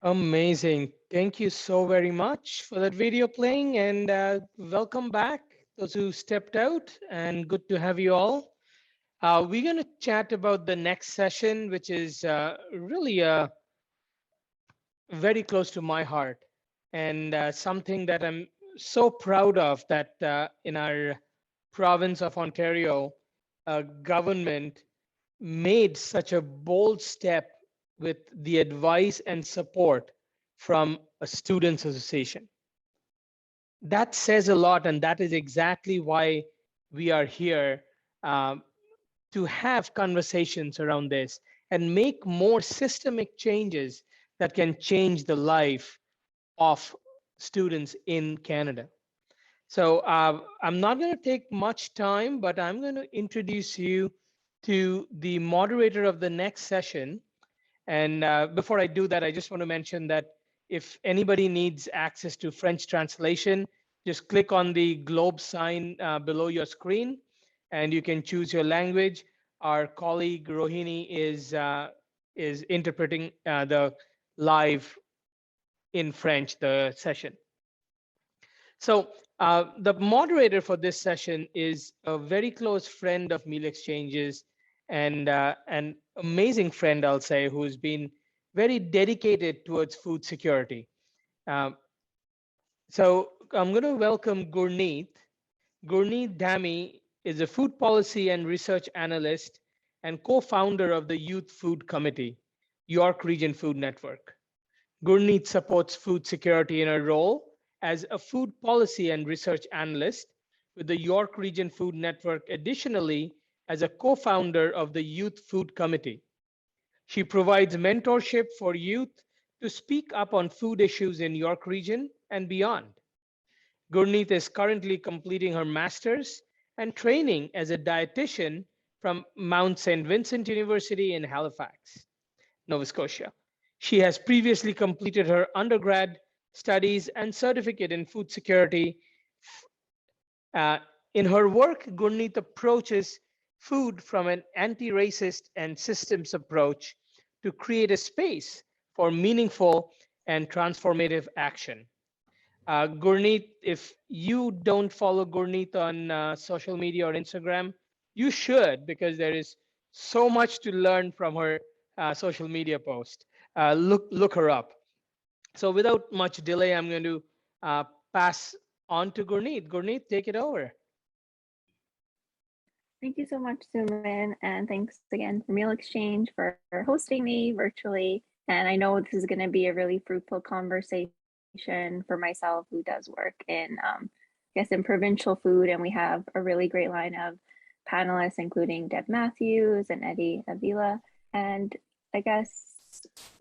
Amazing. Thank you so very much for that video playing and welcome back, those who stepped out, and good to have you all. We're going to chat about the next session, which is really very close to my heart and something that I'm so proud of that in our province of Ontario, government made such a bold step with the advice and support from a students association. That says a lot, and that is exactly why we are here, um, to have conversations around this and make more systemic changes that can change the life of students in Canada. So I'm not going to take much time, but I'm going to introduce you to the moderator of the next session. And before I do that, I just want to mention that if anybody needs access to French translation, just click on the globe sign below your screen and you can choose your language. Our colleague Rohini is interpreting the live in French, the session. So the moderator for this session is a very close friend of Meal Exchanges and an amazing friend, I'll say, who's been very dedicated towards food security. Um, so I'm going to welcome Gurneet. Gurneet Dhami is a food policy and research analyst and co-founder of the Youth Food Committee, York Region Food Network. Gurneet supports food security in her role as a food policy and research analyst with the York Region Food Network, additionally, as a co founder of the Youth Food Committee. She provides mentorship for youth to speak up on food issues in York Region and beyond. Gurneet is currently completing her master's and training as a dietitian from Mount St. Vincent University in Halifax, Nova Scotia. She has previously completed her undergrad studies and certificate in food security. Uh, in her work, Gurneet approaches food from an anti-racist and systems approach to create a space for meaningful and transformative action. Gurneet, if you don't follow Gurneet on social media or Instagram, you should, because there is so much to learn from her social media post. Look her up. So without much delay, I'm going to pass on to Gurneet. Gurneet, take it over. Thank you so much, Suman, and thanks again for Meal Exchange for hosting me virtually. And I know this is going to be a really fruitful conversation for myself, who does work in, in provincial food, and we have a really great line of panelists, including Deb Matthews and Eddie Avila. And I guess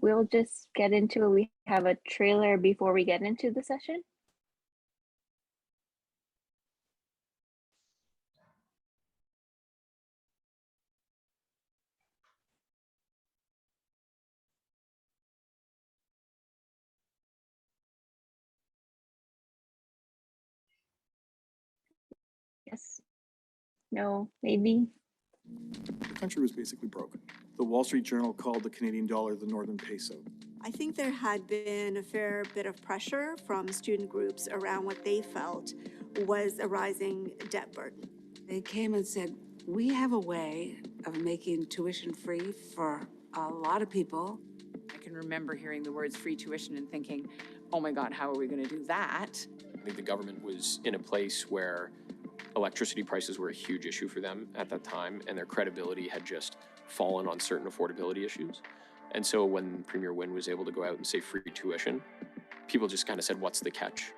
we'll just get into it. We have a trailer before we get into the session. Yes. No, maybe. The country was basically broken. The Wall Street Journal called the Canadian dollar the Northern Peso. I think there had been a fair bit of pressure from student groups around what they felt was a rising debt burden. They came and said, we have a way of making tuition free for a lot of people. I can remember hearing the words free tuition and thinking, oh my God, how are we going to do that? I think the government was in a place where electricity prices were a huge issue for them at that time, and their credibility had just fallen on certain affordability issues. And so when Premier Wynne was able to go out and say free tuition, people just kind of said, what's the catch?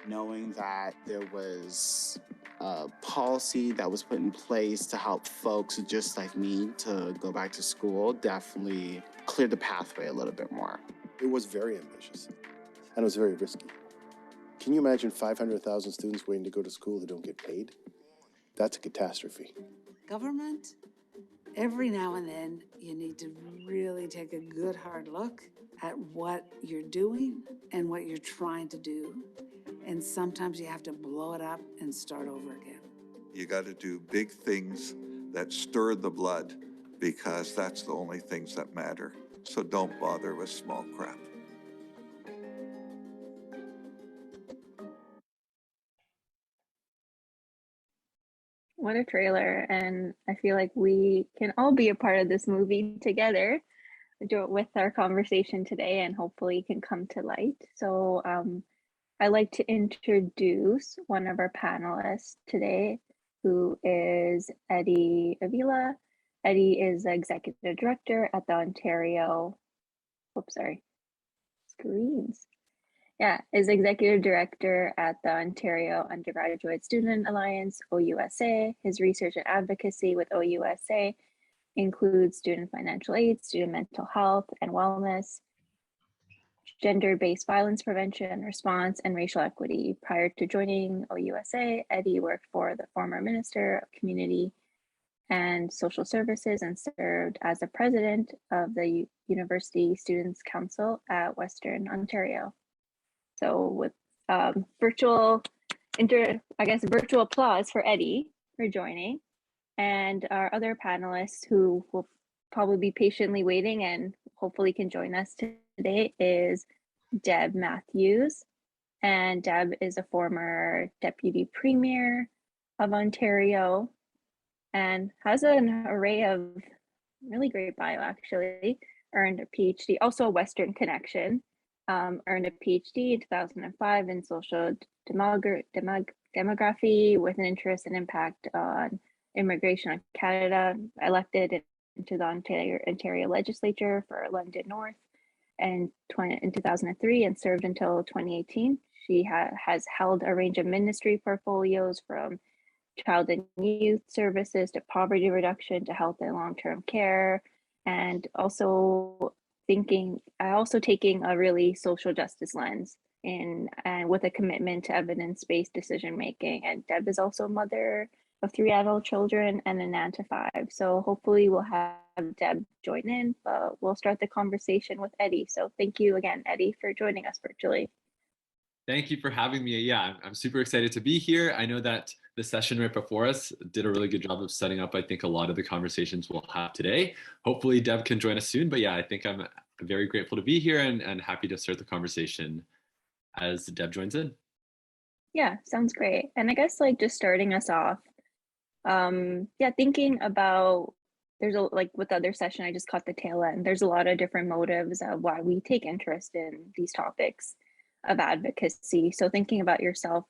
Knowing that there was a policy that was put in place to help folks just like me to go back to school definitely cleared the pathway a little bit more. It was very ambitious, and it was very risky. Can you imagine 500,000 students waiting to go to school that don't get paid? That's a catastrophe. Government, every now and then, you need to really take a good hard look at what you're doing and what you're trying to do. And sometimes you have to blow it up and start over again. You got to do big things that stir the blood, because that's the only things that matter. So don't bother with small crap. What a trailer. And I feel like we can all be a part of this movie together with our conversation today and hopefully can come to light. So I'd like to introduce one of our panelists today, who is Eddie Avila. Eddie is the Executive Director at the Ontario, oops, sorry, screens. Yeah, is Executive Director at the Ontario Undergraduate Student Alliance, OUSA. His research and advocacy with OUSA includes student financial aid, student mental health and wellness, gender-based violence prevention, response, and racial equity. Prior to joining OUSA, Eddie worked for the former Minister of Community and Social Services and served as the president of the University Students' Council at Western Ontario. So with virtual applause for Eddie for joining, and our other panelists who will probably be patiently waiting and hopefully can join us today is Deb Matthews. And Deb is a former Deputy Premier of Ontario and has an array of really great bio actually, earned a PhD, also a Western connection, earned a PhD in 2005 in social demography with an interest and impact on immigration in Canada, elected into the Ontario legislature for London North in 2003 and served until 2018. She has held a range of ministry portfolios from child and youth services to poverty reduction to health and long-term care, and also taking a really social justice lens and with a commitment to evidence-based decision making. And Deb is also a mother of 3 adult children and an aunt to 5. So hopefully we'll have Deb join in, but we'll start the conversation with Eddie. So thank you again, Eddie, for joining us virtually. Thank you for having me. Yeah, I'm super excited to be here. I know that the session right before us did a really good job of setting up, I think, a lot of the conversations we'll have today. Hopefully Deb can join us soon, but yeah, I think I'm very grateful to be here and happy to start the conversation as Deb joins in. Yeah, sounds great. And I guess like just starting us off, thinking about, there's like with the other session, I just caught the tail end. There's a lot of different motives of why we take interest in these topics of advocacy. So thinking about yourself,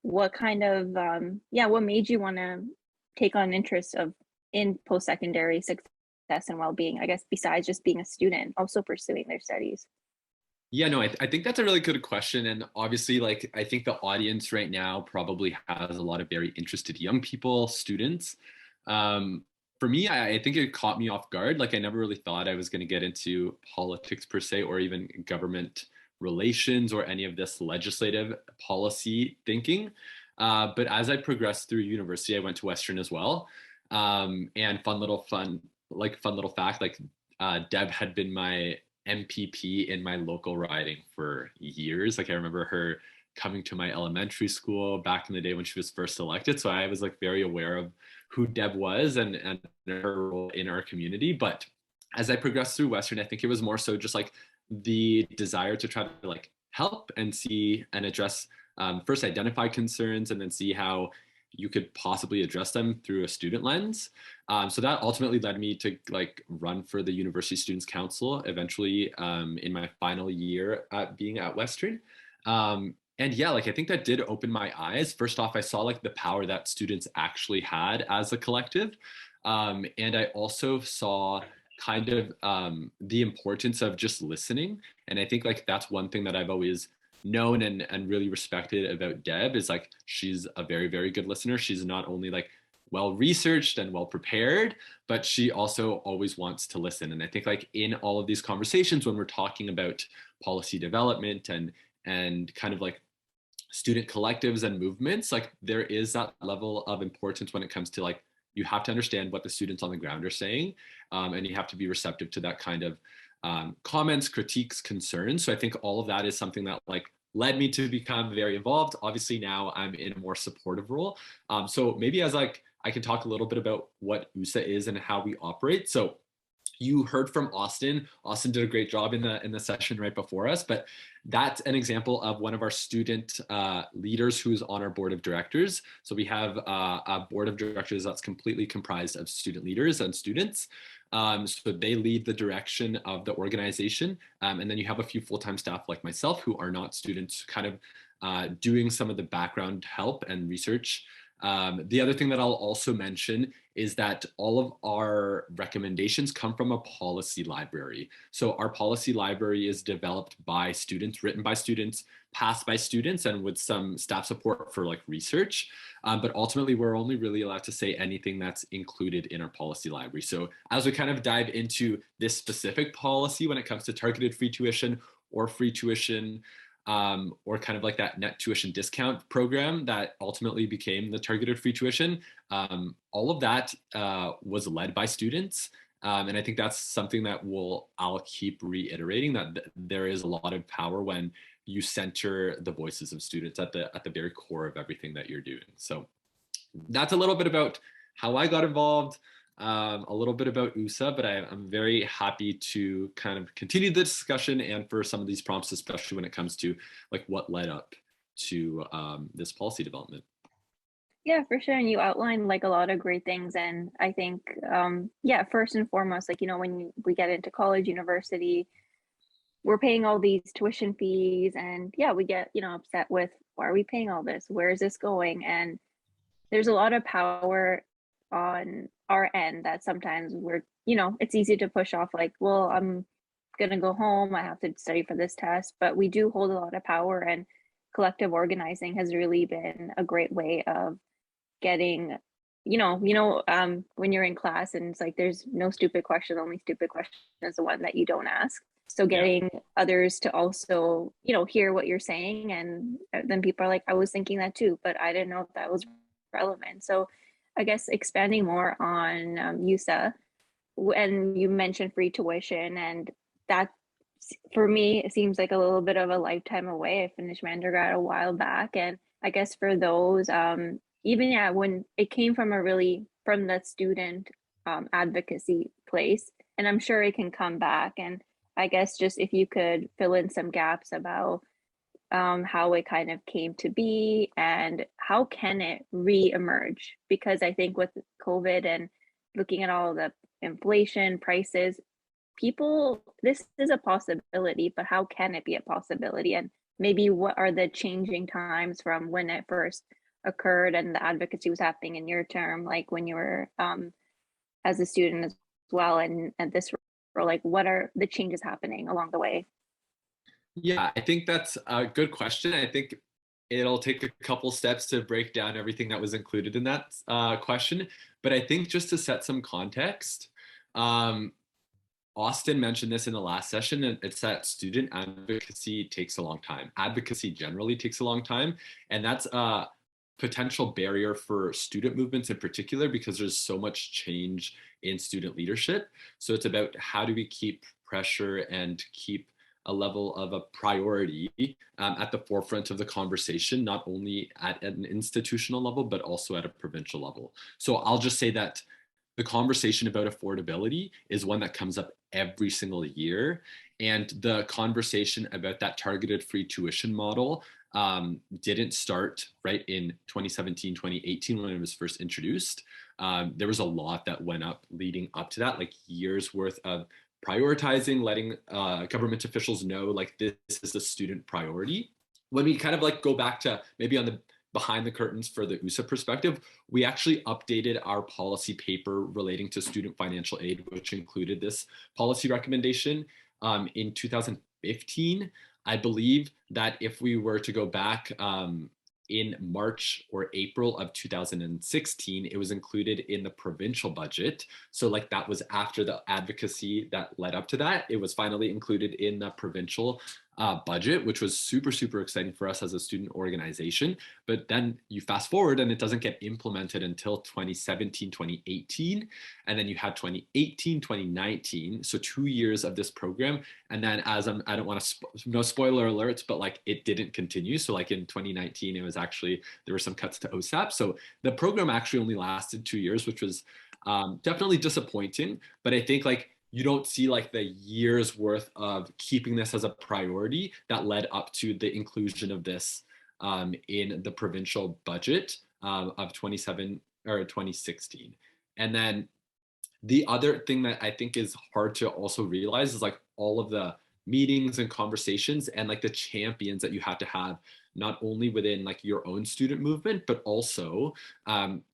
what kind of, what made you want to take on interest in post-secondary success and well-being, I guess, besides just being a student, also pursuing their studies? Yeah, no, I think that's a really good question. And obviously, like, I think the audience right now probably has a lot of very interested young people, students. For me, I think it caught me off guard. Like, I never really thought I was going to get into politics per se, or even government relations or any of this legislative policy thinking. But as I progressed through university, I went to Western as well. And fun little fact, like Deb had been my MPP in my local riding for years. Like I remember her coming to my elementary school back in the day when she was first elected. So I was like very aware of who Deb was and her role in our community. But as I progressed through Western, I think it was more so just like the desire to try to like help and see and address, first identify concerns and then see how you could possibly address them through a student lens. So that ultimately led me to like run for the University Students' Council eventually in my final year at being at Western. And yeah, like I think that did open my eyes. First off, I saw like the power that students actually had as a collective. And I also saw kind of the importance of just listening. And I think like that's one thing that I've always known and really respected about Deb is like she's a very, very good listener. She's not only like well researched and well prepared, but she also always wants to listen. And I think like in all of these conversations when we're talking about policy development and kind of like student collectives and movements, like there is that level of importance when it comes to like you have to understand what the students on the ground are saying, and you have to be receptive to that kind of comments, critiques, concerns. So I think all of that is something that like led me to become very involved. Obviously now I'm in a more supportive role. So maybe as like I can talk a little bit about what USA is and how we operate. So You heard from Austin. Austin did a great job in the session right before us, but that's an example of one of our student leaders who's on our board of directors. So we have a board of directors that's completely comprised of student leaders and students. So they lead the direction of the organization. And then you have a few full-time staff like myself who are not students, kind of doing some of the background help and research. The other thing that I'll also mention is that all of our recommendations come from a policy library. So our policy library is developed by students, written by students, passed by students, and with some staff support for like research. But ultimately, we're only really allowed to say anything that's included in our policy library. So as we kind of dive into this specific policy when it comes to targeted free tuition or free tuition, or kind of like that net tuition discount program that ultimately became the targeted free tuition. All of that was led by students. And I think that's something that I'll keep reiterating, that there is a lot of power when you center the voices of students at the very core of everything that you're doing. So that's a little bit about how I got involved. A little bit about USA, but I'm very happy to kind of continue the discussion and for some of these prompts, especially when it comes to like what led up to this policy development. Yeah, for sure. And you outlined like a lot of great things. And I think, yeah, first and foremost, like, when we get into college, university, we're paying all these tuition fees and yeah, we get, upset with why are we paying all this? Where is this going? And there's a lot of power on our end that sometimes it's easy to push off like, well, I'm gonna go home, I have to study for this test, but we do hold a lot of power, and collective organizing has really been a great way of getting, when you're in class and it's like there's no stupid question, the only stupid question is the one that you don't ask. So getting others to also, hear what you're saying, and then people are like, I was thinking that too, but I didn't know if that was relevant. So I guess expanding more on USA, and you mentioned free tuition, and that for me it seems like a little bit of a lifetime away. I finished my undergrad a while back, and I guess for those, even when it came from from the student advocacy place, and I'm sure it can come back. And I guess just if you could fill in some gaps about how it kind of came to be and how can it re-emerge, because I think with COVID and looking at all the inflation prices, this is a possibility, but how can it be a possibility? And maybe what are the changing times from when it first occurred and the advocacy was happening in your term, like when you were as a student as well, and this, or like what are the changes happening along the way? Yeah, I think that's a good question. I think it'll take a couple steps to break down everything that was included in that question. But I think just to set some context, Austin mentioned this in the last session, and it's that student advocacy takes a long time. Advocacy generally takes a long time, and that's a potential barrier for student movements in particular because there's so much change in student leadership. So it's about how do we keep pressure and keep a level of a priority at the forefront of the conversation, not only at an institutional level, but also at a provincial level. So I'll just say that the conversation about affordability is one that comes up every single year. And the conversation about that targeted free tuition model didn't start right in 2017, 2018 when it was first introduced. There was a lot that went up leading up to that, like years worth of prioritizing, letting government officials know like this is a student priority. When we kind of like go back to maybe on the behind the curtains for the USA perspective, we actually updated our policy paper relating to student financial aid, which included this policy recommendation in 2015. I believe that if we were to go back in March or April of 2016, it was included in the provincial budget. So like that was after the advocacy that led up to that. It was finally included in the provincial budget, which was super, super exciting for us as a student organization. But then you fast forward and it doesn't get implemented until 2017, 2018. And then you had 2018, 2019. So 2 years of this program. And then I don't want to, no spoiler alerts, but like it didn't continue. So like in 2019, it was actually, there were some cuts to OSAP. So the program actually only lasted 2 years, which was definitely disappointing. But I think like you don't see like the years worth of keeping this as a priority that led up to the inclusion of this in the provincial budget of 2016. And then the other thing that I think is hard to also realize is like all of the meetings and conversations and like the champions that you have to have, not only within like your own student movement, but also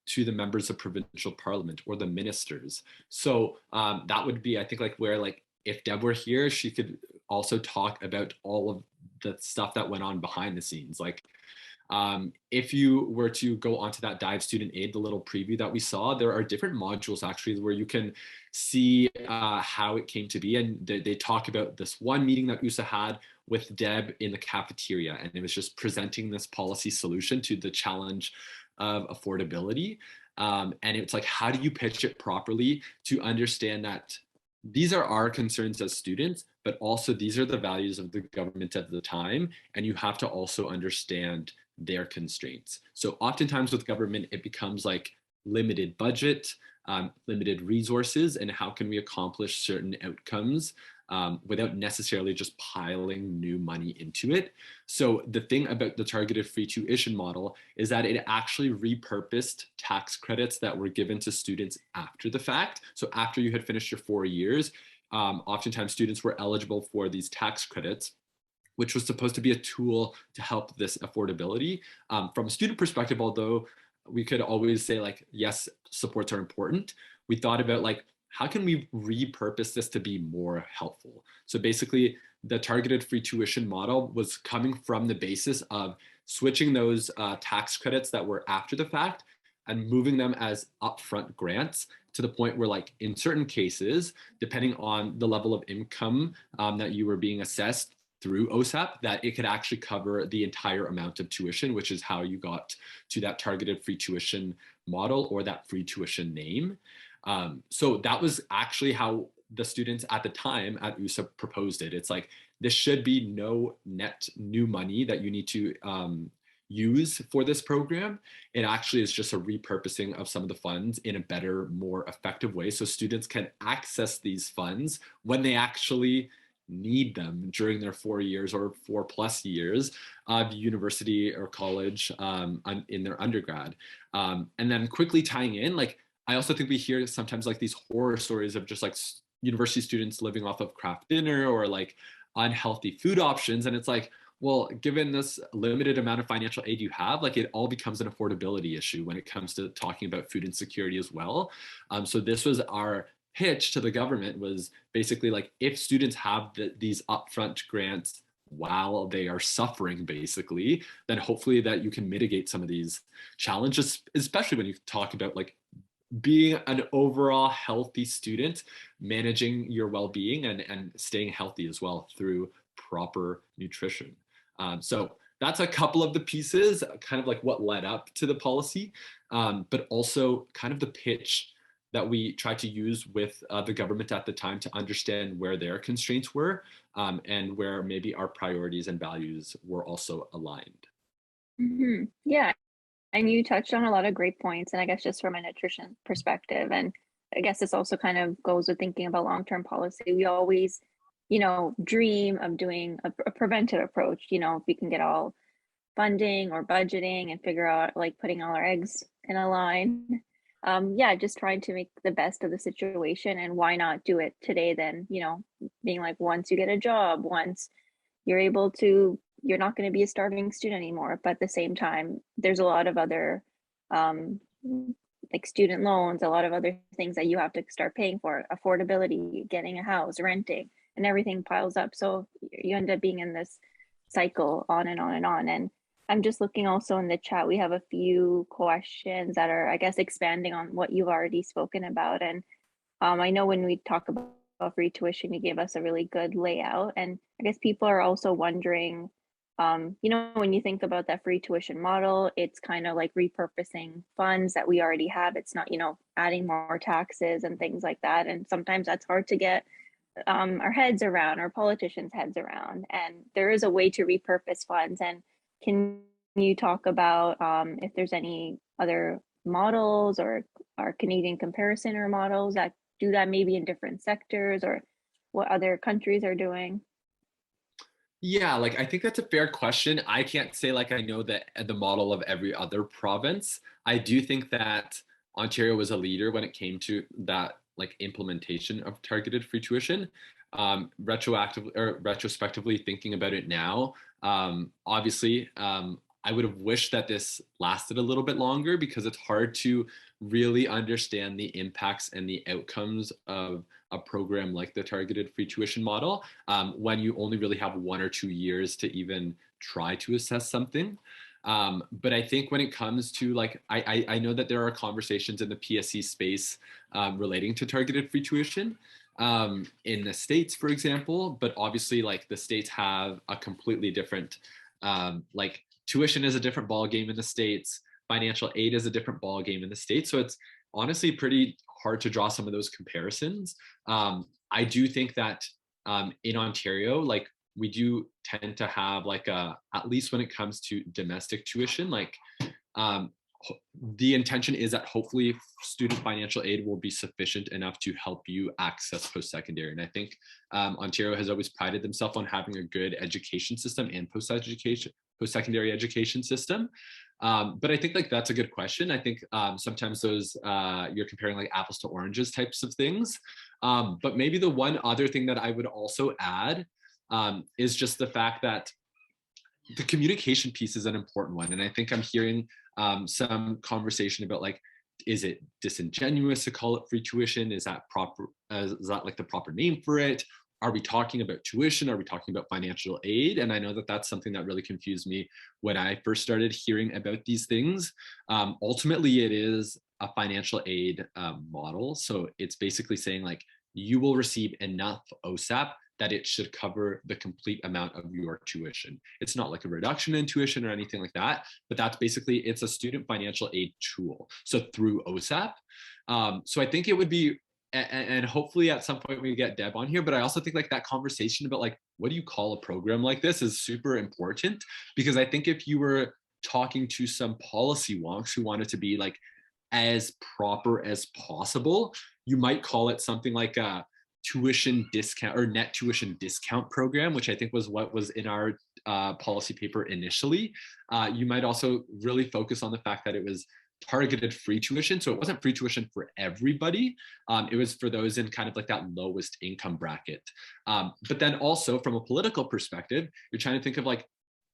to the members of provincial parliament or the ministers. So that would be, I think, like where like if Deb were here, she could also talk about all of the stuff that went on behind the scenes. Like if you were to go onto that Dive Student Aid, the little preview that we saw, there are different modules actually where you can see how it came to be. And they talk about this one meeting that USA had with Deb in the cafeteria. And it was just presenting this policy solution to the challenge of affordability. And it's like, how do you pitch it properly to understand that these are our concerns as students, but also these are the values of the government at the time. And you have to also understand their constraints. So oftentimes with government, it becomes like limited budget, limited resources, and how can we accomplish certain outcomes without necessarily just piling new money into it. So the thing about the targeted free tuition model is that it actually repurposed tax credits that were given to students after the fact. So after you had finished your 4 years, oftentimes students were eligible for these tax credits, which was supposed to be a tool to help this affordability. From a student perspective, although we could always say like, yes, supports are important, we thought about like, how can we repurpose this to be more helpful? So basically, the targeted free tuition model was coming from the basis of switching those tax credits that were after the fact and moving them as upfront grants to the point where like in certain cases, depending on the level of income that you were being assessed through OSAP, that it could actually cover the entire amount of tuition, which is how you got to that targeted free tuition model or that free tuition name. So that was actually how the students at the time at USA proposed it. It's like, this should be no net new money that you need to use for this program. It actually is just a repurposing of some of the funds in a better, more effective way. So students can access these funds when they actually need them during their 4 years or 4+ years of university or college in their undergrad. And then quickly tying in, like, I also think we hear sometimes like these horror stories of just like university students living off of craft dinner or like unhealthy food options. And it's like, well, given this limited amount of financial aid you have, like it all becomes an affordability issue when it comes to talking about food insecurity as well. So this was our pitch to the government, was basically like, if students have these upfront grants while they are suffering, basically, then hopefully that you can mitigate some of these challenges, especially when you talk about like being an overall healthy student, managing your well-being and staying healthy as well through proper nutrition. So that's a couple of the pieces, kind of like what led up to the policy, but also kind of the pitch that we tried to use with the government at the time to understand where their constraints were and where maybe our priorities and values were also aligned. Mm-hmm. Yeah. And you touched on a lot of great points. And I guess just from a nutrition perspective, and I guess this also kind of goes with thinking about long-term policy. We always, dream of doing a preventive approach, if we can get all funding or budgeting and figure out like putting all our eggs in a line. Yeah, just trying to make the best of the situation, and why not do it today then, being like, once you get a job, once you're not going to be a starving student anymore. But at the same time, there's a lot of other like student loans, a lot of other things that you have to start paying for, affordability, getting a house, renting, and everything piles up. So you end up being in this cycle on and on and on. And I'm just looking also in the chat, we have a few questions that are, I guess, expanding on what you've already spoken about. And I know when we talk about free tuition, you gave us a really good layout. And I guess people are also wondering, when you think about that free tuition model, it's kind of like repurposing funds that we already have. It's not, adding more taxes and things like that. And sometimes that's hard to get our heads around, our politicians' heads around. And there is a way to repurpose funds. And can you talk about if there's any other models or Canadian comparison or models that do that maybe in different sectors, or what other countries are doing? Yeah, like I think that's a fair question. I can't say like I know the model of every other province. I do think that Ontario was a leader when it came to that like implementation of targeted free tuition. Retrospectively thinking about it now, obviously, I would have wished that this lasted a little bit longer because it's hard to really understand the impacts and the outcomes of a program like the targeted free tuition model when you only really have 1 or 2 years to even try to assess something. But I think when it comes to like, I know that there are conversations in the PSC space relating to targeted free tuition in the States, for example, but obviously like the States have a completely different, like tuition is a different ball game in the States, financial aid is a different ball game in the States. So it's honestly pretty hard to draw some of those comparisons. I do think that in Ontario, like we do tend to have like at least when it comes to domestic tuition, like the intention is that hopefully student financial aid will be sufficient enough to help you access post-secondary. And I think Ontario has always prided themselves on having a good education system and post-secondary education system. But I think like that's a good question. I think sometimes those you're comparing like apples to oranges types of things. But maybe the one other thing that I would also add is just the fact that the communication piece is an important one. And I think I'm hearing some conversation about like, is it disingenuous to call it free tuition? Is that proper? Is that like the proper name for it? Are we talking about tuition? Are we talking about financial aid? And I know that that's something that really confused me when I first started hearing about these things. Ultimately, it is a financial aid model. So it's basically saying like, you will receive enough OSAP that it should cover the complete amount of your tuition. It's not like a reduction in tuition or anything like that, but that's basically, it's a student financial aid tool. So through OSAP. So I think it would be, and hopefully at some point we get Deb on here, but I also think like that conversation about like, what do you call a program like this is super important, because I think if you were talking to some policy wonks who wanted to be like as proper as possible, you might call it something like a tuition discount or net tuition discount program, which I think was what was in our policy paper initially. You might also really focus on the fact that it was targeted free tuition. So it wasn't free tuition for everybody. It was for those in kind of like that lowest income bracket. But then also from a political perspective, you're trying to think of like,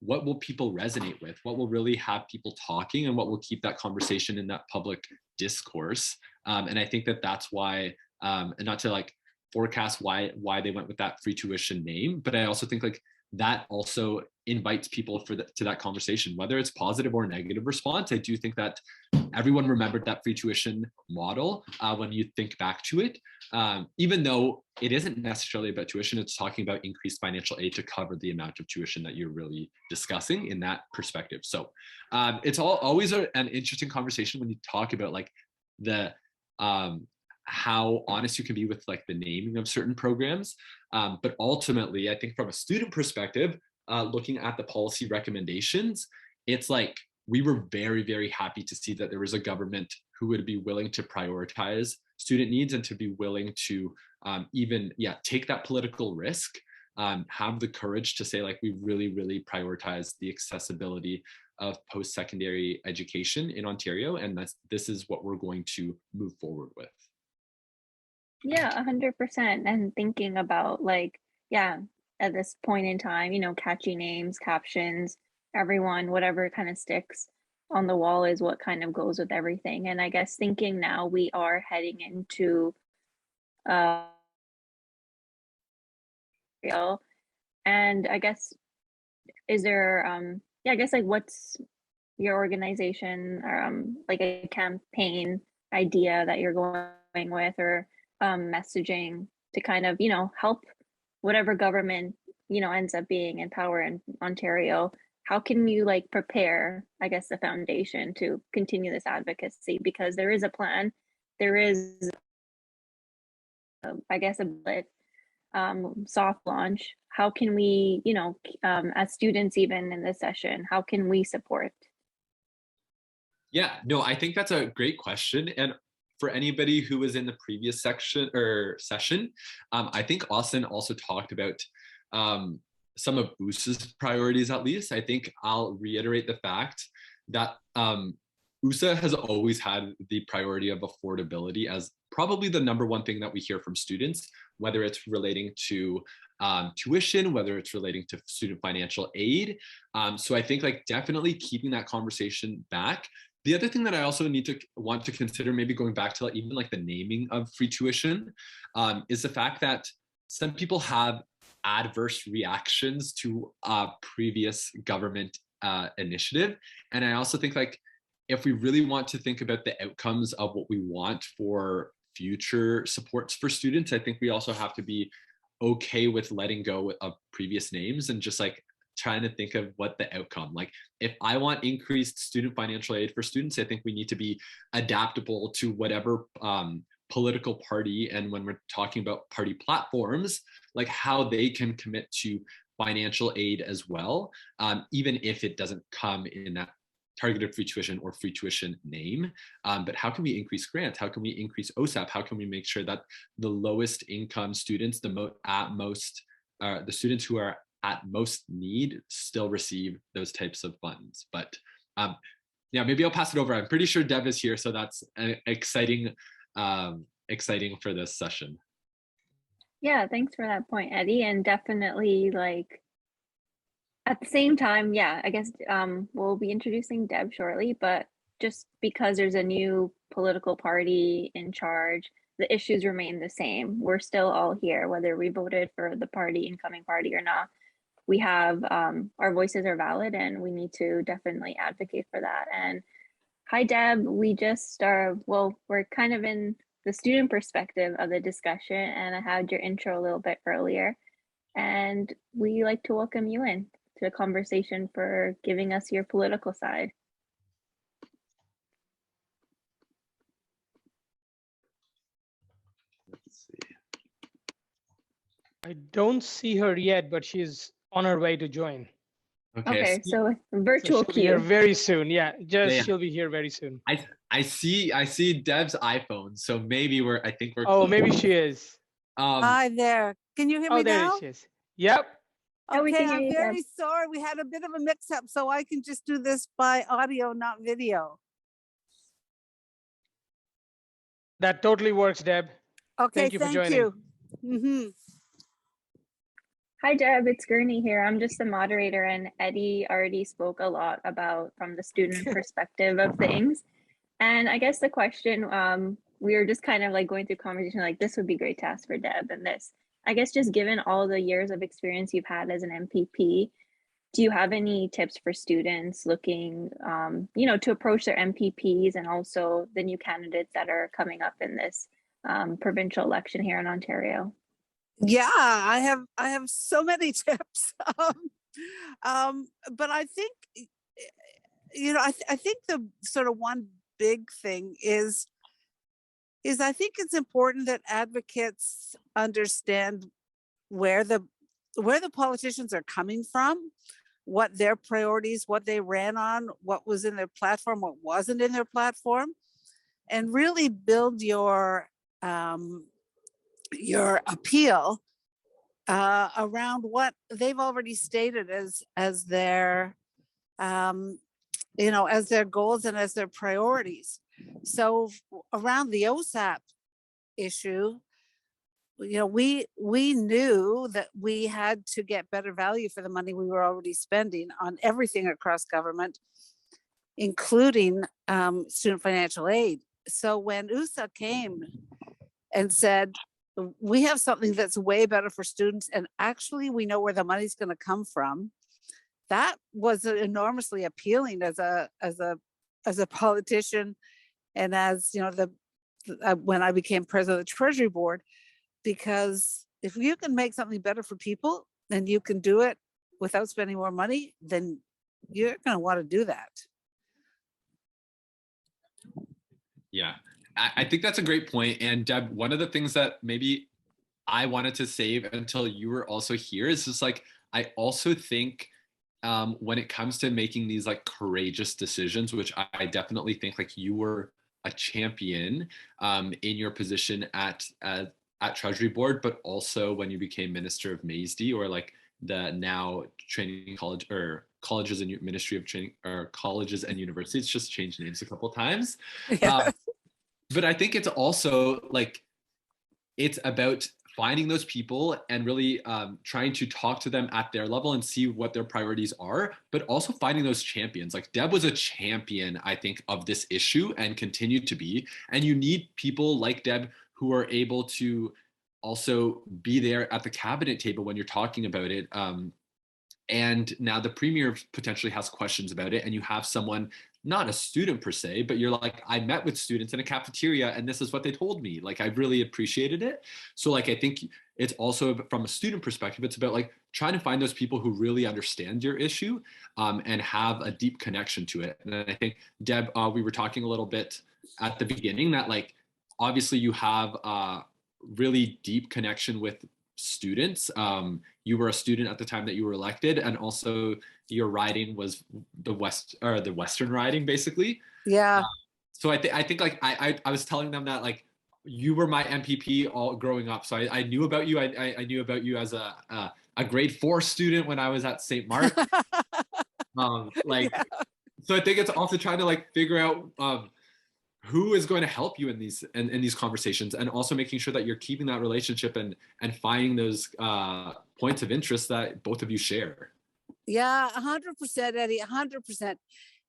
what will people resonate with? What will really have people talking, and what will keep that conversation in that public discourse? And I think that that's why, and not to like forecast why they went with that free tuition name, but I also think like that also invites people to that conversation, whether it's positive or negative response. I do think that everyone remembered that free tuition model when you think back to it, even though it isn't necessarily about tuition. It's talking about increased financial aid to cover the amount of tuition that you're really discussing in that perspective. So it's always an interesting conversation when you talk about like the how honest you can be with like the naming of certain programs. But ultimately, I think from a student perspective, looking at the policy recommendations, it's like we were very, very happy to see that there was a government who would be willing to prioritize student needs and to be willing to even take that political risk, have the courage to say like we really, really prioritize the accessibility of post-secondary education in Ontario, and this is what we're going to move forward with. Yeah, 100%. And thinking about like, yeah, at this point in time, you know, catchy names, captions, everyone, whatever kind of sticks on the wall is what kind of goes with everything. And I guess thinking now we are heading into real, and I guess is there I guess like what's your organization or like a campaign idea that you're going with, or messaging to kind of, you know, help whatever government, you know, ends up being in power in Ontario? How can you like prepare, I guess, the foundation to continue this advocacy? Because there is a plan, there is, I guess, a bit soft launch. How can we, you know, as students, even in this session, how can we support? Yeah, no, I think that's a great question. And for anybody who was in the previous section or session, I think Austin also talked about some of USA's priorities. At least I think I'll reiterate the fact that USA has always had the priority of affordability as probably the number one thing that we hear from students, whether it's relating to tuition, whether it's relating to student financial aid. So I think like definitely keeping that conversation back. The other thing that I also want to consider, maybe going back to even like the naming of free tuition, is the fact that some people have adverse reactions to previous government initiative. And I also think like, if we really want to think about the outcomes of what we want for future supports for students, I think we also have to be okay with letting go of previous names and just like trying to think of what the outcome. Like if I want increased student financial aid for students, I think we need to be adaptable to whatever political party, and when we're talking about party platforms, like how they can commit to financial aid as well, even if it doesn't come in that targeted free tuition or free tuition name. But how can we increase grants? How can we increase OSAP? How can we make sure that the lowest income students, the students who are at most need still receive those types of funds? But yeah, maybe I'll pass it over. I'm pretty sure Deb is here, so that's exciting for this session. Yeah, thanks for that point, Eddie. And definitely like at the same time, yeah, I guess we'll be introducing Deb shortly, but just because there's a new political party in charge, the issues remain the same. We're still all here, whether we voted for the incoming party or not. We have our voices are valid, and we need to definitely advocate for that. And hi, Deb. We just we're kind of in the student perspective of the discussion, and I had your intro a little bit earlier. And we like to welcome you in to the conversation for giving us your political side. Let's see. I don't see her yet, but she's on her way to join. Okay, so virtual she'll be here queue. very soon. Yeah, Yeah. she'll be here very soon. I see Deb's iPhone, so maybe I think we're Oh, close. maybe she is. Hi there. Can you hear me there now? she is. Yep. Oh, we Okay, can hear I'm you, very Deb. sorry. We had a bit of a mix-up, so I can just do this by audio, not video. That totally works, Deb. Okay, Thank you for joining. Mhm. Hi, Deb. It's Gurney here. I'm just the moderator, and Eddie already spoke a lot about from the student perspective of things. And I guess the question, we were just kind of like going through conversation, like this would be great to ask for Deb, and this. I guess just given all the years of experience you've had as an MPP, do you have any tips for students looking, to approach their MPPs and also the new candidates that are coming up in this provincial election here in Ontario? Yeah, I have so many tips. But I think, I think the sort of one big thing is I think it's important that advocates understand where the politicians are coming from, what their priorities, what they ran on, what was in their platform, what wasn't in their platform, and really build your appeal around what they've already stated as their as their goals and as their priorities. So around the OSAP issue, we knew that we had to get better value for the money we were already spending on everything across government, including student financial aid. So when USA came and said, we have something that's way better for students, and actually we know where the money's going to come from, that was enormously appealing as a politician, and as when I became president of the Treasury Board, because if you can make something better for people and you can do it without spending more money, then you're going to want to do that. Yeah, I think that's a great point. And Deb, one of the things that maybe I wanted to save until you were also here is just like, I also think when it comes to making these like courageous decisions, which I definitely think like you were a champion in your position at Treasury Board, but also when you became Minister of Maisdy, or like the now training college or colleges and Ministry of Training or colleges and universities, just changed names a couple times. Yeah. But I think it's also like, it's about finding those people and really trying to talk to them at their level and see what their priorities are, but also finding those champions. Like Deb was a champion, I think, of this issue and continued to be. And you need people like Deb who are able to also be there at the cabinet table when you're talking about it. And now the premier potentially has questions about it, and you have someone, not a student per se, but you're like, I met with students in a cafeteria and this is what they told me. Like, I really appreciated it. So like, I think it's also from a student perspective, it's about like trying to find those people who really understand your issue and have a deep connection to it. And I think, Deb, we were talking a little bit at the beginning that like, obviously you have a really deep connection with students. You were a student at the time that you were elected, and also your riding was the Western riding, basically. Yeah. So I think like I was telling them that like you were my MPP all growing up. So I knew about you. I knew about you as a grade 4 student when I was at St. Mark. Yeah. So I think it's also trying to like figure out who is going to help you in these conversations, and also making sure that you're keeping that relationship and finding those points of interest that both of you share. Yeah, 100%, Eddie, 100%.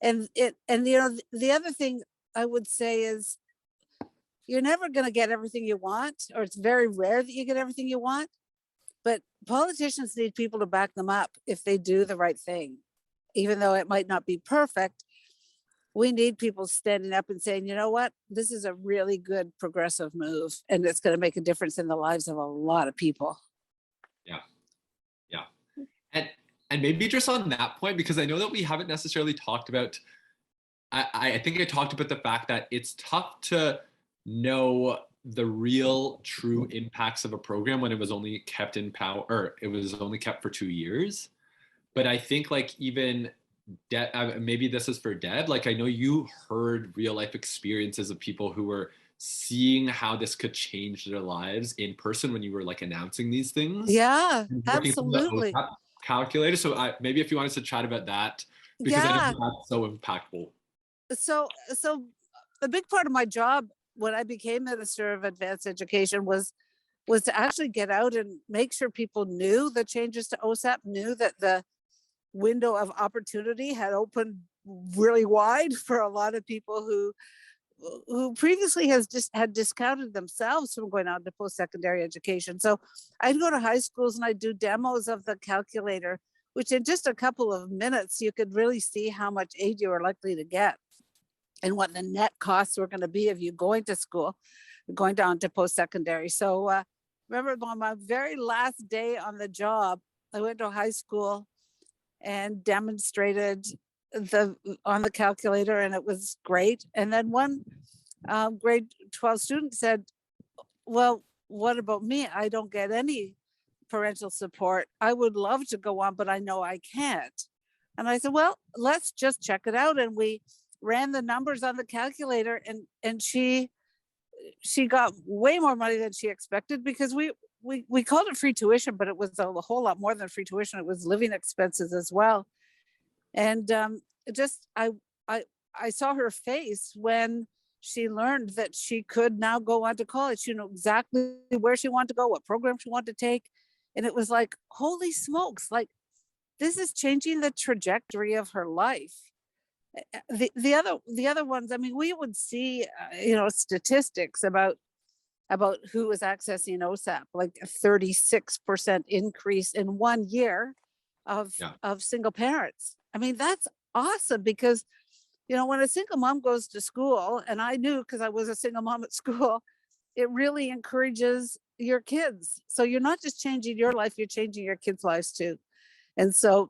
And you know, the other thing I would say is you're never going to get everything you want, or it's very rare that you get everything you want. But politicians need people to back them up if they do the right thing, even though it might not be perfect. We need people standing up and saying, you know what, this is a really good progressive move, and it's going to make a difference in the lives of a lot of people. Yeah. And maybe just on that point, because I know that we haven't necessarily talked about, I think I talked about the fact that it's tough to know the real true impacts of a program when it was only kept in power, or it was only kept for 2 years. But I think like even maybe this is for Deb, like I know you heard real life experiences of people who were seeing how this could change their lives in person when you were like announcing these things. Yeah, Working through the absolutely. OSAP calculator. So maybe if you wanted to chat about that, because I Yeah. know that's so impactful. So a big part of my job when I became Minister of Advanced Education was to actually get out and make sure people knew the changes to OSAP, knew that the window of opportunity had opened really wide for a lot of people who previously had discounted themselves from going on to post-secondary education. So I'd go to high schools and I'd do demos of the calculator, which in just a couple of minutes, you could really see how much aid you were likely to get and what the net costs were going to be of you going to school, going down to post-secondary. So remember on my very last day on the job, I went to high school and demonstrated on the calculator, and it was great. And then one grade 12 student said, well, what about me? I don't get any parental support. I would love to go on, but I know I can't. And I said, well, let's just check it out. And we ran the numbers on the calculator, and she got way more money than she expected, because we called it free tuition, but it was a whole lot more than free tuition. It was living expenses as well. And I saw her face when she learned that she could now go on to college. She knew exactly where she wanted to go, what program she wanted to take. And it was like, holy smokes, like this is changing the trajectory of her life. The other ones, I mean, we would see, statistics about who was accessing OSAP, like a 36% increase in 1 year of single parents. I mean, that's awesome, because, when a single mom goes to school, and I knew because I was a single mom at school, it really encourages your kids. So you're not just changing your life, you're changing your kids' lives too. And so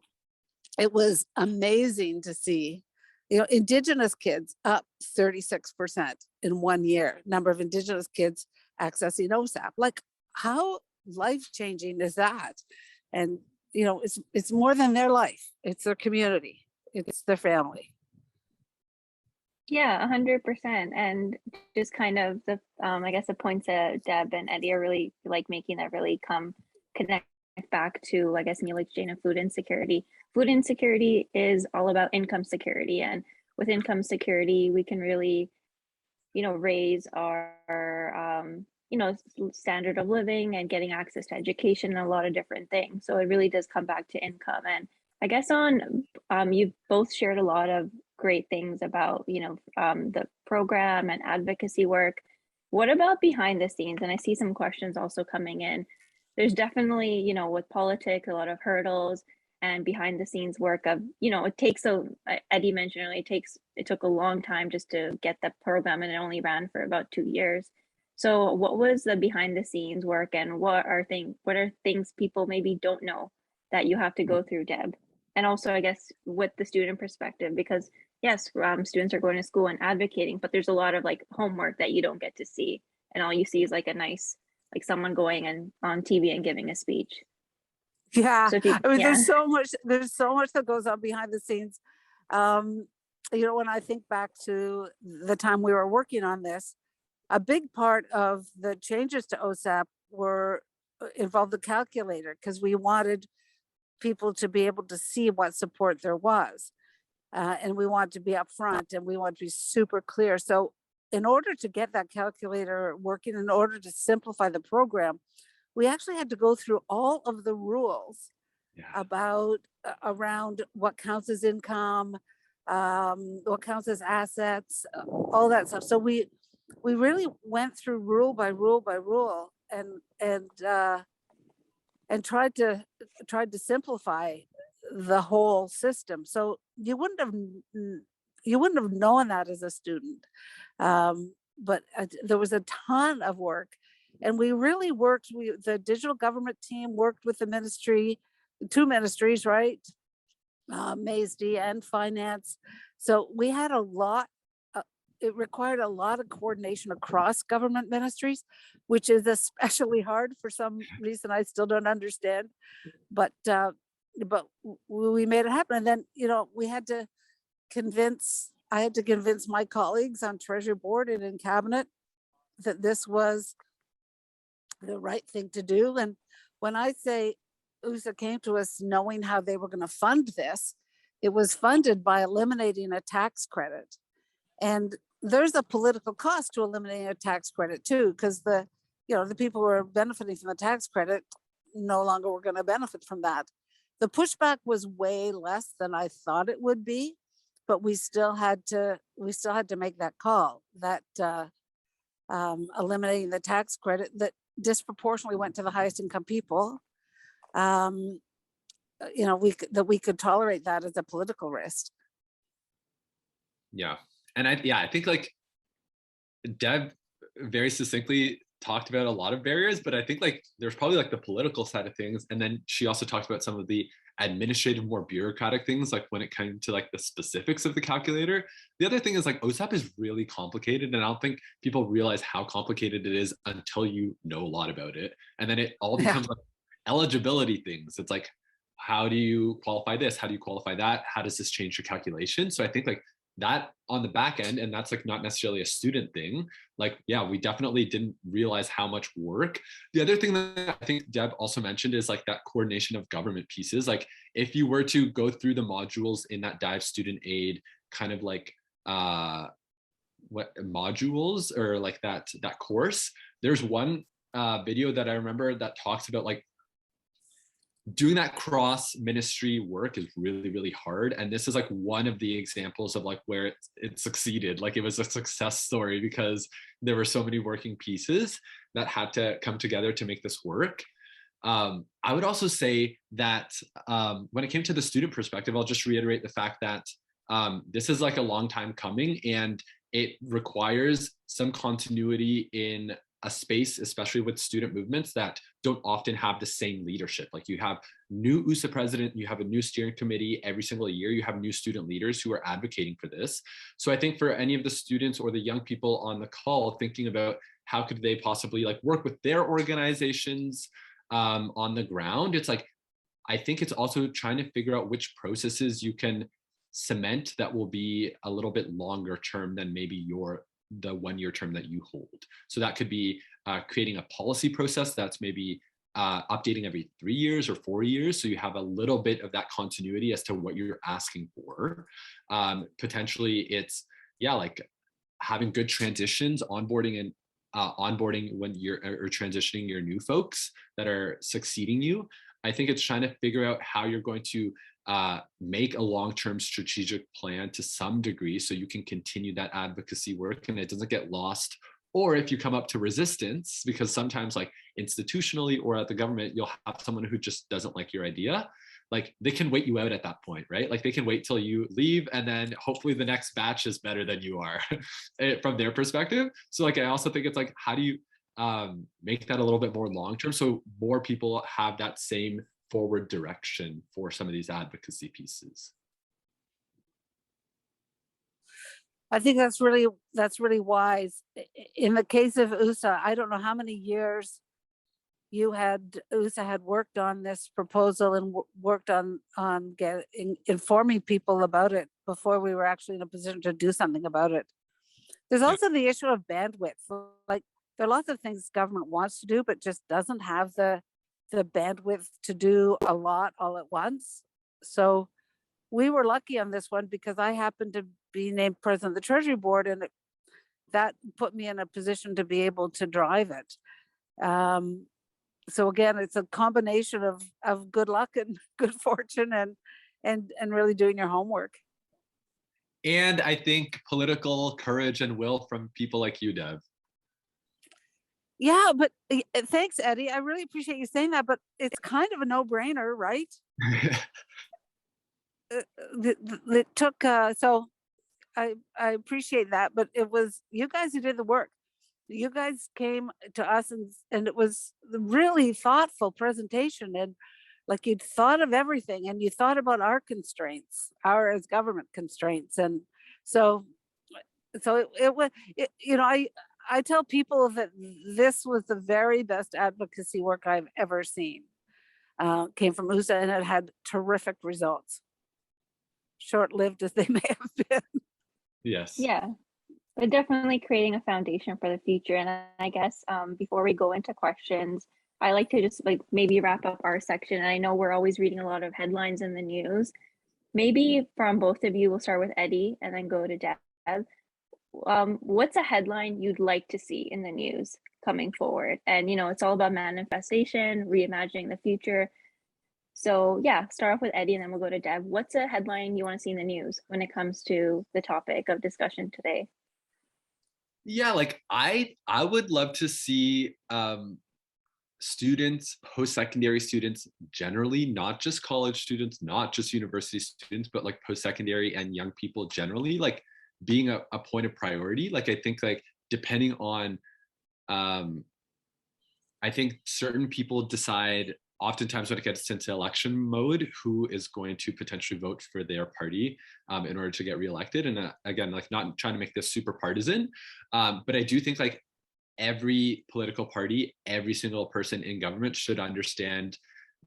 it was amazing to see, Indigenous kids up 36% in 1 year, number of Indigenous kids accessing OSAP. Like, how life-changing is that? And, it's more than their life. It's their community. It's their family. Yeah, 100%. And just kind of the, I guess the points that Deb and Eddie are really like making that really connect back to, I guess, meal exchange and food insecurity. Food insecurity is all about income security. And with income security, we can really, raise our, standard of living and getting access to education and a lot of different things. So it really does come back to income. And I guess you've both shared a lot of great things about, the program and advocacy work. What about behind the scenes? And I see some questions also coming in. There's definitely, with politics, a lot of hurdles and behind the scenes work of, it takes Eddie mentioned earlier, it took a long time just to get the program, and it only ran for about 2 years. So what was the behind the scenes work, and what are things people maybe don't know that you have to go through, Deb? And also, I guess, with the student perspective, because yes, students are going to school and advocating, but there's a lot of like homework that you don't get to see, and all you see is like a nice, like someone going and on TV and giving a speech. Yeah, So if you, I mean, yeah, there's so much that goes on behind the scenes. When I think back to the time we were working on this, a big part of the changes to OSAP involved the calculator, because we wanted people to be able to see what support there was. And we want to be upfront, and we want to be super clear. So in order to get that calculator working, in order to simplify the program, we actually had to go through all of the rules about around what counts as income, what counts as assets, all that stuff. So we really went through rule by rule by rule, and tried to simplify the whole system. So you wouldn't have known that as a student, but there was a ton of work, and we really worked. The digital government team worked with the ministry, 2 ministries, right? MAISD and finance. So we had a lot. It required a lot of coordination across government ministries, which is especially hard for some reason I still don't understand. But we made it happen. And then, I had to convince my colleagues on Treasury Board and in Cabinet that this was the right thing to do. And when I say USA came to us knowing how they were going to fund this, it was funded by eliminating a tax credit. And there's a political cost to eliminating a tax credit too, because the people who are benefiting from the tax credit no longer were going to benefit from that. The pushback was way less than I thought it would be, but we still had to make that call that eliminating the tax credit that disproportionately went to the highest income people. We could tolerate that as a political risk. Yeah. And I think like Deb very succinctly talked about a lot of barriers, but I think like there's probably like the political side of things. And then she also talked about some of the administrative, more bureaucratic things, like when it came to like the specifics of the calculator. The other thing is like OSAP is really complicated, and I don't think people realize how complicated it is until you know a lot about it. And then it all becomes like eligibility things. It's like, how do you qualify this? How do you qualify that? How does this change your calculation? So I think like that on the back end, and that's like not necessarily a student thing, like, yeah, we definitely didn't realize how much work. The other thing that I think Deb also mentioned is like that coordination of government pieces. Like if you were to go through the modules in that Dive Student Aid kind of like what modules or like that course, there's one video that I remember that talks about like doing that cross ministry work is really, really hard. And this is like one of the examples of like where it succeeded. Like it was a success story because there were so many working pieces that had to come together to make this work. I would also say that when it came to the student perspective, I'll just reiterate the fact that this is like a long time coming, and it requires some continuity in a space, especially with student movements that don't often have the same leadership. Like you have new USA president, you have a new steering committee every single year, you have new student leaders who are advocating for this. So I think for any of the students or the young people on the call thinking about how could they possibly like work with their organizations on the ground, it's like, I think it's also trying to figure out which processes you can cement that will be a little bit longer term than maybe the 1-year term that you hold. So that could be creating a policy process that's maybe updating every 3 years or 4 years. So you have a little bit of that continuity as to what you're asking for. Potentially it's, like having good transitions, onboarding when you're or transitioning your new folks that are succeeding you. I think it's trying to figure out how you're going to make a long-term strategic plan to some degree so you can continue that advocacy work and it doesn't get lost. Or if you come up to resistance, because sometimes like institutionally or at the government, you'll have someone who just doesn't like your idea. Like they can wait you out at that point, right? Like they can wait till you leave and then hopefully the next batch is better than you are from their perspective. So like, I also think it's like, how do you make that a little bit more long-term so more people have that same forward direction for some of these advocacy pieces? I think that's really wise. In the case of USA, I don't know how many years USA had worked on this proposal and worked on informing people about it before we were actually in a position to do something about it. There's also the issue of bandwidth. Like there are lots of things government wants to do, but just doesn't have the bandwidth to do a lot all at once. So we were lucky on this one because I happened to be named president of the Treasury Board, and that put me in a position to be able to drive it. So again, it's a combination of good luck and good fortune and really doing your homework. And I think political courage and will from people like you, Deb. Yeah, but thanks, Eddie. I really appreciate you saying that, but it's kind of a no-brainer, right? It took, so I appreciate that, but it was you guys who did the work. You guys came to us and it was a really thoughtful presentation, and like you'd thought of everything and you thought about our constraints, our as government constraints. And so it was, you know, I tell people that this was the very best advocacy work I've ever seen. Came from USA and it had terrific results. Short-lived as they may have been. Yes. Yeah, but definitely creating a foundation for the future. And I guess before we go into questions, I like to just like maybe wrap up our section. And I know we're always reading a lot of headlines in the news. Maybe from both of you, we'll start with Eddie and then go to Deb. What's a headline you'd like to see in the news coming forward? And, you know, it's all about manifestation, reimagining the future. So yeah, start off with Eddie and then we'll go to Deb. What's a headline you want to see in the news when it comes to the topic of discussion today? Yeah, like I would love to see students, post-secondary students generally, not just college students, not just university students, but like post-secondary and young people generally, like being a point of priority. Like I think like depending on, I think certain people decide oftentimes when it gets into election mode, who is going to potentially vote for their party in order to get reelected. And again, like not trying to make this super partisan, but I do think like every political party, every single person in government should understand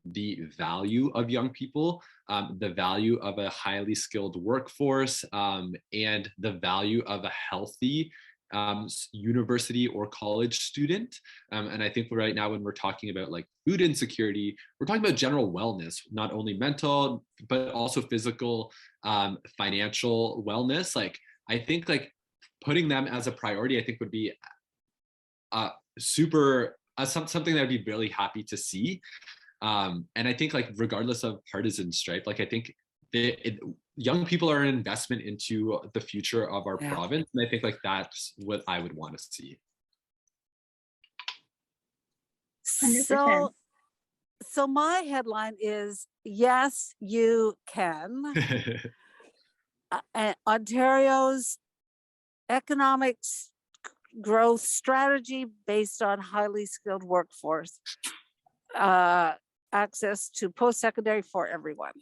the value of young people, the value of a highly skilled workforce, and the value of a healthy university or college student. And I think right now when we're talking about like food insecurity, we're talking about general wellness, not only mental, but also physical, financial wellness. Like I think like putting them as a priority, I think would be something that I'd be really happy to see. And I think like regardless of partisan stripe, like I think young people are an investment into the future of our province. And I think like that's what I would want to see. 100%. So my headline is, yes, you can. Ontario's economic growth strategy based on highly skilled workforce, access to post-secondary for everyone.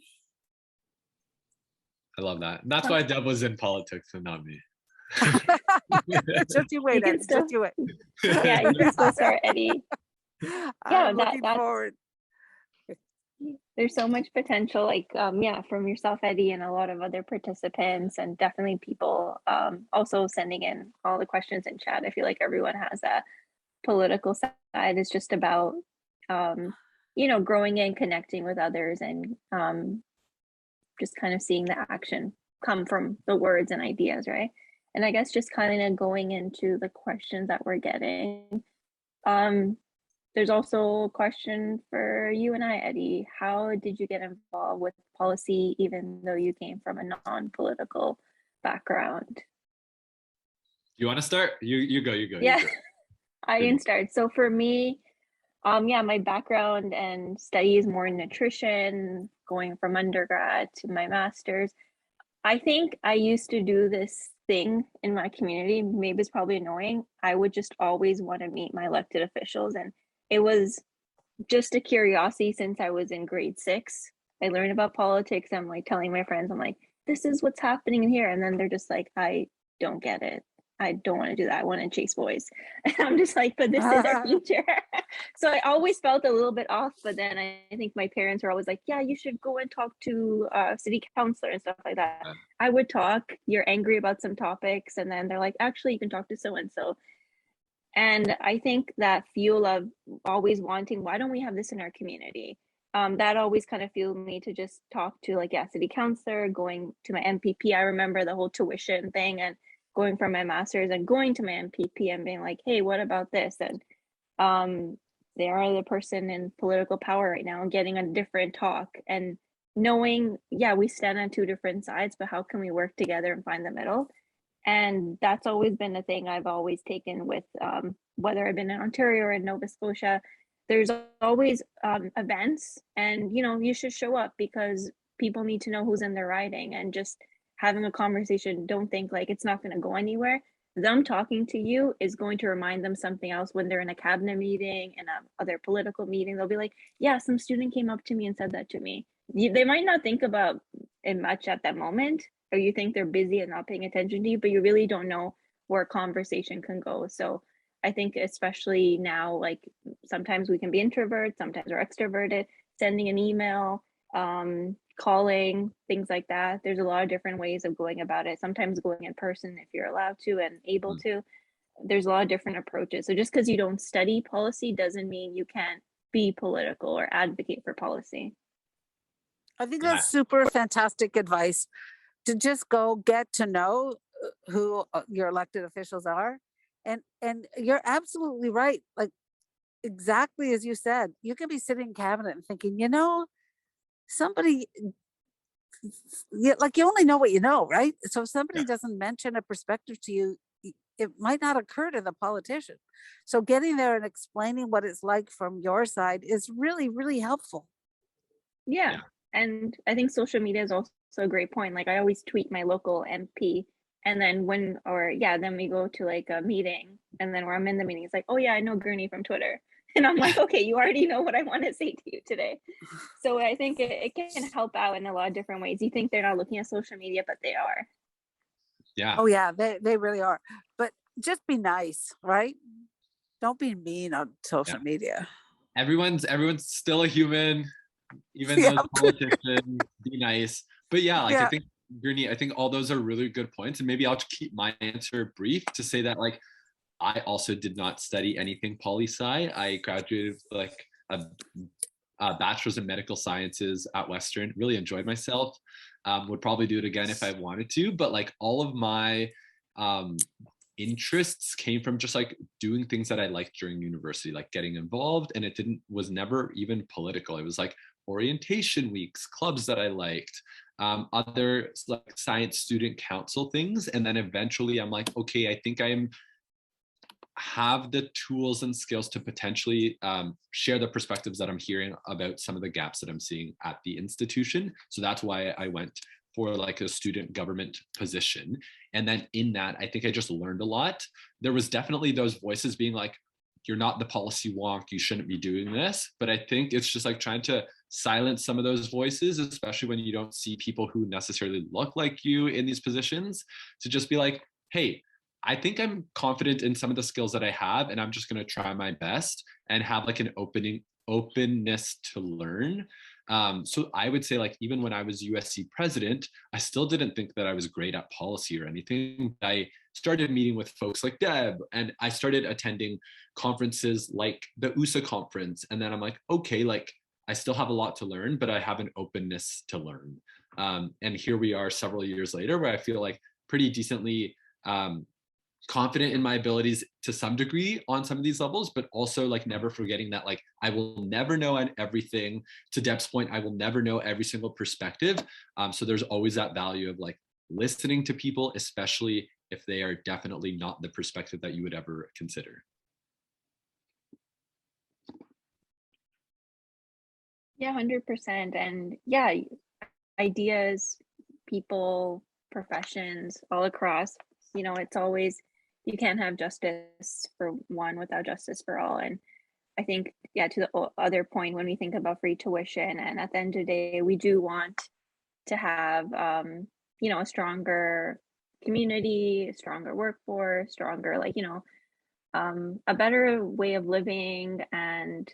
I love that. That's why Deb was in politics and not me. Just you wait, Eddie. Just you wait. Yeah, you can still start, Eddie. I'm looking forward. There's so much potential, like, yeah, from yourself, Eddie, and a lot of other participants, and definitely people also sending in all the questions in chat. I feel like everyone has a political side. It's just about, growing and connecting with others, and just kind of seeing the action come from the words and ideas, right? And I guess just kind of going into the questions that we're getting. There's also a question for you and I, Eddie. How did you get involved with policy, even though you came from a non-political background? You want to start? You go. Yeah, You go. I can start. So for me, yeah, my background and study is more in nutrition, going from undergrad to my master's. I think I used to do this thing in my community. Maybe it's probably annoying. I would just always want to meet my elected officials, and it was just a curiosity since I was in grade 6. I learned about politics. I'm like telling my friends, I'm like, this is what's happening in here. And then they're just like, I don't get it. I don't want to do that. I want to chase boys. And I'm just like, but this is our future. So I always felt a little bit off. But then I think my parents were always like, yeah, you should go and talk to city councilor and stuff like that. I would talk, you're angry about some topics. And then they're like, actually, you can talk to so-and-so. And I think that fuel of always wanting, why don't we have this in our community? That always kind of fueled me to just talk to, like, yeah, city councilor, going to my MPP. I remember the whole tuition thing, and going from my master's and going to my MPP and being like, hey, what about this? And they are the person in political power right now, and getting a different talk and knowing, yeah, we stand on two different sides, but how can we work together and find the middle? And that's always been a thing I've always taken with, whether I've been in Ontario or in Nova Scotia. There's always events, and you should show up because people need to know who's in their riding, and just having a conversation. Don't think like it's not going to go anywhere. Them talking to you is going to remind them something else when they're in a cabinet meeting and other political meeting. They'll be like, yeah, some student came up to me and said that to me. They might not think about it much at that moment, or you think they're busy and not paying attention to you, but you really don't know where a conversation can go. So I think especially now, like, sometimes we can be introverts, sometimes we're extroverted, sending an email, calling, things like that. There's a lot of different ways of going about it. Sometimes going in person if you're allowed to and able to. There's a lot of different approaches. So just because you don't study policy doesn't mean you can't be political or advocate for policy. I think that's super fantastic advice, to just go get to know who your elected officials are. And you're absolutely right. Like, exactly as you said, you can be sitting in cabinet and thinking, somebody, like, you only know what you know, right? So if somebody doesn't mention a perspective to you, it might not occur to the politician. So getting there and explaining what it's like from your side is really, really helpful. Yeah. And I think social media is also a great point. Like, I always tweet my local MP, and then then we go to like a meeting, and then where I'm in the meeting, it's like, oh yeah, I know Gurney from Twitter. And I'm like, okay, you already know what I want to say to you today. So I think it can help out in a lot of different ways. You think they're not looking at social media, but they are. Yeah. Oh yeah, they really are. But just be nice, right? Don't be mean on social media. Everyone's still a human, even those politicians. Be nice. But I think, Gurney, I think all those are really good points. And maybe I'll keep my answer brief to say that, like, I also did not study anything poli-sci. I graduated with like a bachelor's in medical sciences at Western. Really enjoyed myself. Would probably do it again if I wanted to. But like, all of my interests came from just like doing things that I liked during university, like getting involved. And it was never even political. It was like orientation weeks, clubs that I liked, other like science student council things. And then eventually I'm like, okay, I think have the tools and skills to potentially share the perspectives that I'm hearing about some of the gaps that I'm seeing at the institution. So that's why I went for like a student government position. And then in that, I think I just learned a lot. There was definitely those voices being like, you're not the policy wonk, you shouldn't be doing this. But I think it's just like trying to silence some of those voices, especially when you don't see people who necessarily look like you in these positions, to just be like, hey, I think I'm confident in some of the skills that I have, and I'm just going to try my best and have like an openness to learn. So I would say, like, even when I was USC president, I still didn't think that I was great at policy or anything. I started meeting with folks like Deb, and I started attending conferences like the USA conference. And then I'm like, okay, like, I still have a lot to learn, but I have an openness to learn. And here we are several years later, where I feel like pretty decently confident in my abilities to some degree on some of these levels, but also like never forgetting that like I will never know everything. To Deb's point, I will never know every single perspective. So there's always that value of like listening to people, especially if they are definitely not the perspective that you would ever consider. Yeah, 100%. And yeah, ideas, people, professions all across, it's always, you can't have justice for one without justice for all. And I think, yeah, to the other point, when we think about free tuition, and at the end of the day, we do want to have, a stronger community, a stronger workforce, stronger, a better way of living and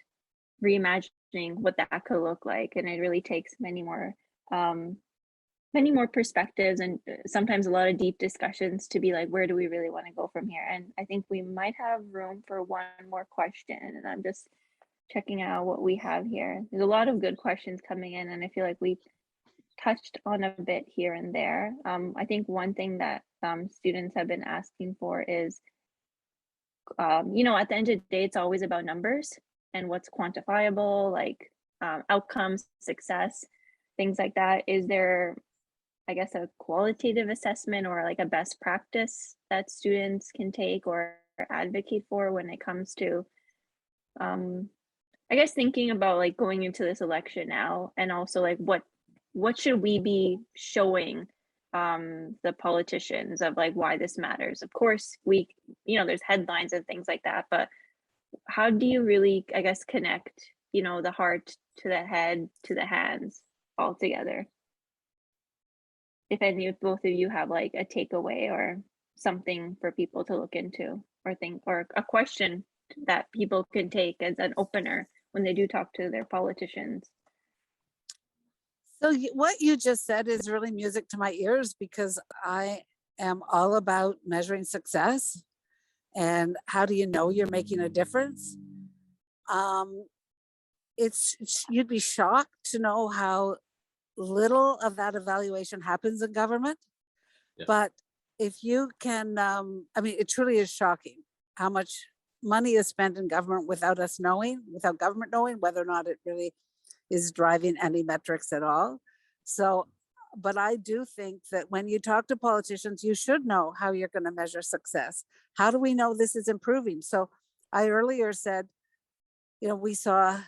reimagining what that could look like. And it really takes many more perspectives, and sometimes a lot of deep discussions to be like, where do we really want to go from here? And I think we might have room for one more question, and I'm just checking out what we have here. There's a lot of good questions coming in, and I feel like we've touched on a bit here and there. I think one thing that students have been asking for is, at the end of the day, it's always about numbers and what's quantifiable, like outcomes, success, things like that. Is there, I guess, a qualitative assessment or like a best practice that students can take or advocate for when it comes to, I guess, thinking about like going into this election now, and also like what should we be showing the politicians of like why this matters? Of course, there's headlines and things like that, but how do you really, I guess, connect, the heart to the head to the hands all together? If any of both of you have like a takeaway or something for people to look into or think, or a question that people can take as an opener when they do talk to their politicians. So what you just said is really music to my ears, because I am all about measuring success and how do you know you're making a difference. You'd be shocked to know how little of that evaluation happens in government. Yeah. But if you can, it truly is shocking how much money is spent in government without government knowing whether or not it really is driving any metrics at all. So, but I do think that when you talk to politicians, you should know how you're going to measure success. How do we know this is improving? So I earlier said, we saw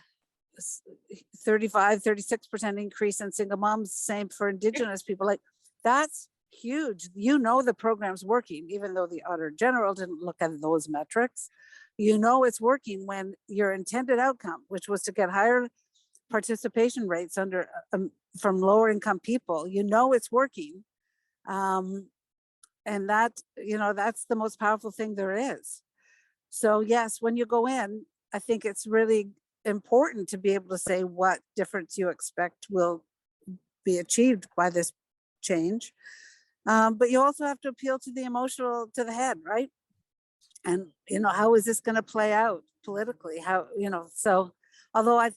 36% increase in single moms, same for Indigenous people. Like, that's huge. The program's working, even though the Auditor General didn't look at those metrics. It's working when your intended outcome, which was to get higher participation rates from lower income people, it's working. And that, that's the most powerful thing there is. So yes, when you go in, I think it's really important to be able to say what difference you expect will be achieved by this change. But you also have to appeal to the emotional, to the head, right? And, how is this going to play out politically? So although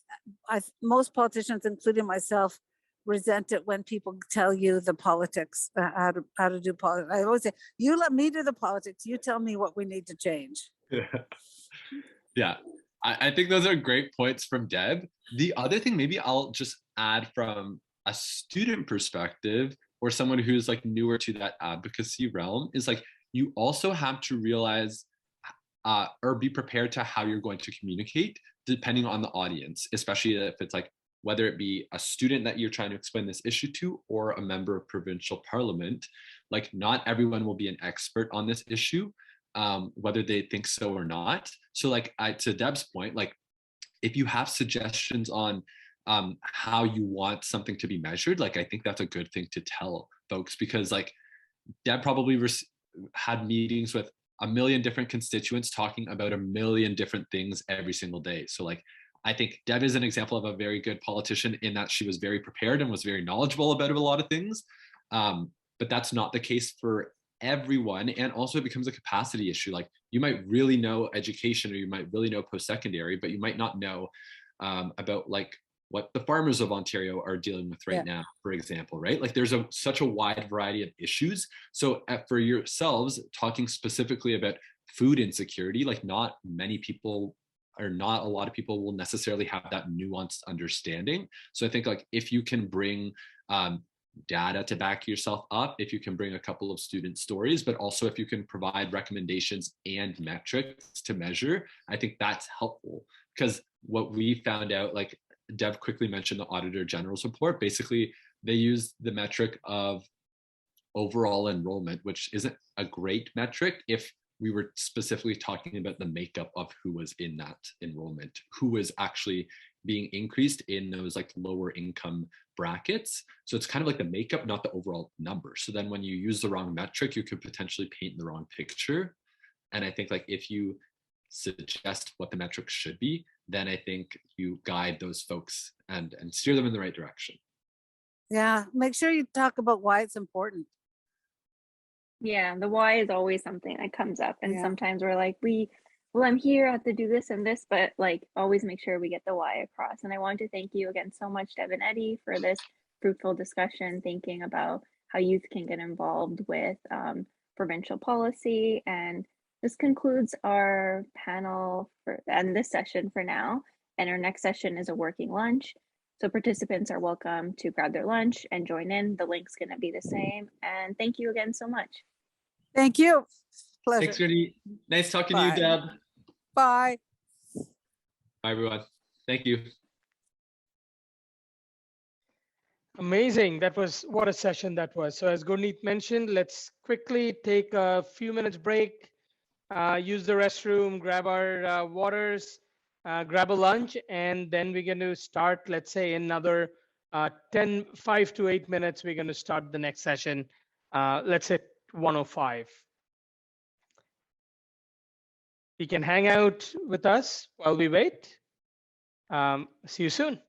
most politicians, including myself, resent it when people tell you the politics, how to do politics. I always say, you let me do the politics. You tell me what we need to change. Yeah. I think those are great points from Deb. The other thing, maybe I'll just add from a student perspective or someone who's like newer to that advocacy realm, is like, you also have to realize or be prepared to how you're going to communicate depending on the audience, especially if it's like, whether it be a student that you're trying to explain this issue to or a member of provincial parliament. Like, not everyone will be an expert on this issue, whether they think so or not. So like, to Deb's point, like, if you have suggestions on how you want something to be measured, like, I think that's a good thing to tell folks, because like Deb probably had meetings with a million different constituents talking about a million different things every single day. So like, I think Deb is an example of a very good politician in that she was very prepared and was very knowledgeable about a lot of things. But that's not the case for everyone. And also it becomes a capacity issue. Like you might really know education or you might really know post-secondary, but you might not know about like what the farmers of Ontario are dealing with right now, for example, right? Like there's such a wide variety of issues. So for yourselves, talking specifically about food insecurity, like not many people or not a lot of people will necessarily have that nuanced understanding. So I think like if you can bring data to back yourself up, if you can bring a couple of student stories, but also if you can provide recommendations and metrics to measure, I think that's helpful. Because what we found out, like Dev quickly mentioned the Auditor General's report, basically they use the metric of overall enrollment, which isn't a great metric if we were specifically talking about the makeup of who was in that enrollment, who was actually being increased in those like lower income brackets. So it's kind of like the makeup, not the overall number. So then when you use the wrong metric, you could potentially paint the wrong picture. And I think like if you suggest what the metrics should be, then I think you guide those folks and steer them in the right direction. Yeah, make sure you talk about why it's important. Yeah, the why is always something that comes up. And sometimes we're like, well, I'm here, I have to do this and this, but like always make sure we get the why across. And I want to thank you again so much, Deb and Eddie, for this fruitful discussion, thinking about how youth can get involved with provincial policy. And this concludes our panel and this session for now. And our next session is a working lunch. So participants are welcome to grab their lunch and join in. The link's going to be the same. And thank you again so much. Thank you. Pleasure. Thanks, Gertie. Nice talking to you, Deb. Bye. Bye, everyone. Thank you. Amazing. That was what a session that was. So as Gurneet mentioned, let's quickly take a few minutes break, use the restroom, grab our waters, grab a lunch, and then we're going to start, let's say, in another 5 to 8 minutes, we're going to start the next session, let's say 1:05. You can hang out with us while we wait. See you soon.